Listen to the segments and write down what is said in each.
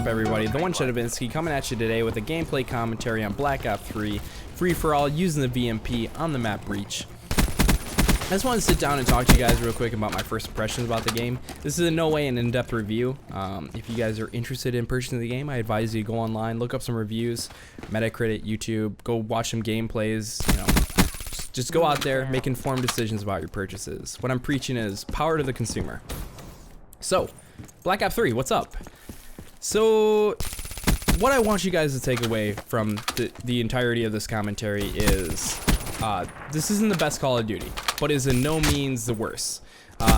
up, everybody? The One Shadavinsky coming at you today with a gameplay commentary on Black Ops 3 free-for-all using the VMP on the map Breach. I just wanted to sit down and talk to you guys real quick about my first impressions about the game. This is in no way an in-depth review. If you guys are interested in purchasing the game, I advise you to go online, look up some reviews, Metacritic, YouTube, go watch some gameplays, you know. Just go out there, make informed decisions about your purchases. What I'm preaching is power to the consumer. So, Black Ops 3, what's up? So, what I want you guys to take away from the entirety of this commentary is, this isn't the best Call of Duty, but is in no means the worst.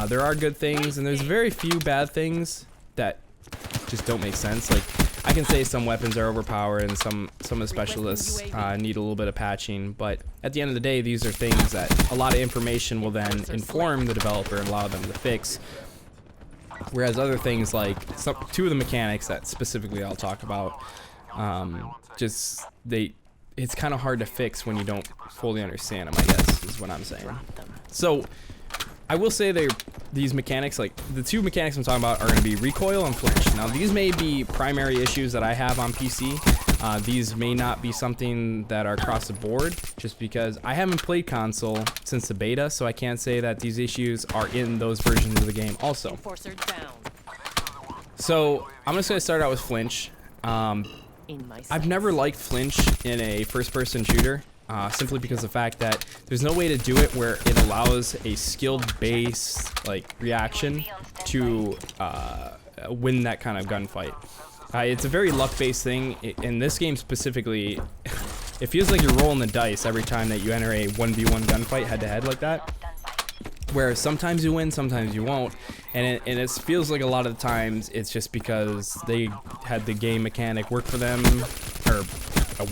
There are good things, and there's very few bad things that just don't make sense. Like, I can say some weapons are overpowered and some of the specialists need a little bit of patching, but at the end of the day, these are things that a lot of information will then inform the developer and allow them to fix. Whereas other things like two of the mechanics that specifically I'll talk about, it's kind of hard to fix when you don't fully understand them, I guess, is what I'm saying. So, I will say these mechanics, like the two mechanics I'm talking about, are going to be recoil and flinch. Now, these may be primary issues that I have on PC. These may not be something that are across the board, just because I haven't played console since the beta, so I can't say that these issues are in those versions of the game also. So, I'm just going to start out with flinch. I've never liked flinch in a first-person shooter. Simply because of the fact that there's no way to do it where it allows a skilled-based reaction to win that kind of gunfight. It's a very luck-based thing. In this game specifically, it feels like you're rolling the dice every time that you enter a 1v1 gunfight head-to-head like that. Where sometimes you win, sometimes you won't, and it feels like a lot of the times it's just because they had the game mechanic work for them or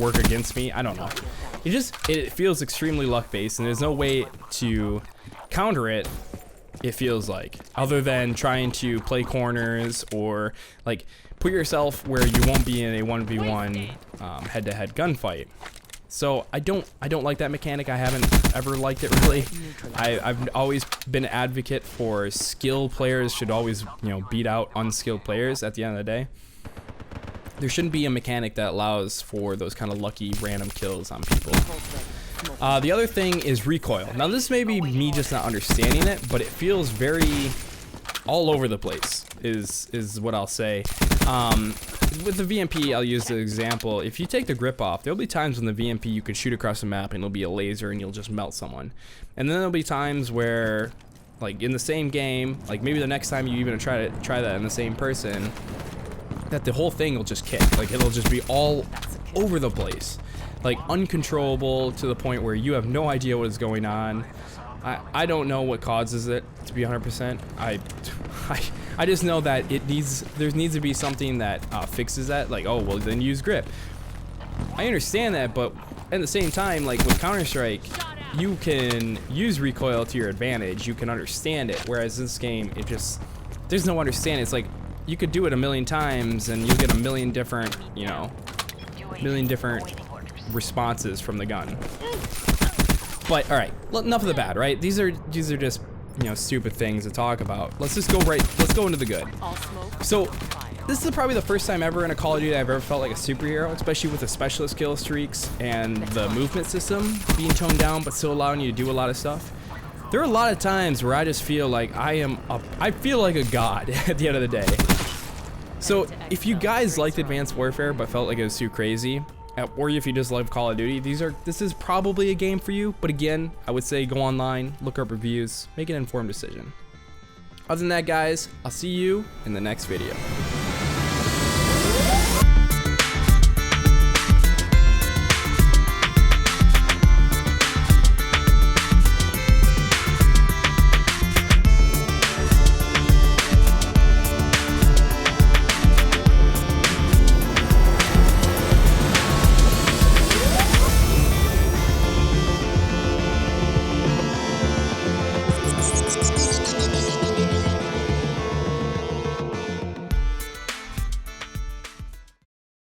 work against me. I don't know. It feels extremely luck-based, and there's no way to counter it, it feels like, other than trying to play corners or put yourself where you won't be in a 1v1 head-to-head gunfight. So I don't like that mechanic. I haven't ever liked it really. I've always been an advocate for skilled players should always, beat out unskilled players at the end of the day. There shouldn't be a mechanic that allows for those kind of lucky random kills on people. The other thing is recoil. Now this may be me just not understanding it, but it feels very all over the place is what I'll say. With the VMP, I'll use the example. If you take the grip off, there'll be times when the VMP you can shoot across the map and it'll be a laser and you'll just melt someone. And then there'll be times where, in the same game, maybe the next time you even try that in the same person, that the whole thing will just kick. It'll just be all over the place, uncontrollable to the point where you have no idea what is going on. I don't know what causes it, to be 100%. I just know that there needs to be something that fixes that. Oh, well, then use grip. I understand that, but at the same time, with Counter-Strike, you can use recoil to your advantage. You can understand it, whereas this game, there's no understanding. It's you could do it a million times and you'll get a million different, responses from the gun. But all right, enough of the bad, right? These are just, stupid things to talk about. Let's go into the good. So, this is probably the first time ever in a Call of Duty I've ever felt like a superhero, especially with the specialist kill streaks and the movement system being toned down but still allowing you to do a lot of stuff. There are a lot of times where I just feel like I feel like a god at the end of the day. So if you guys liked Advanced Warfare but felt like it was too crazy, or if you just love Call of Duty, this is probably a game for you. But again, I would say go online, look up reviews, make an informed decision. Other than that, guys, I'll see you in the next video.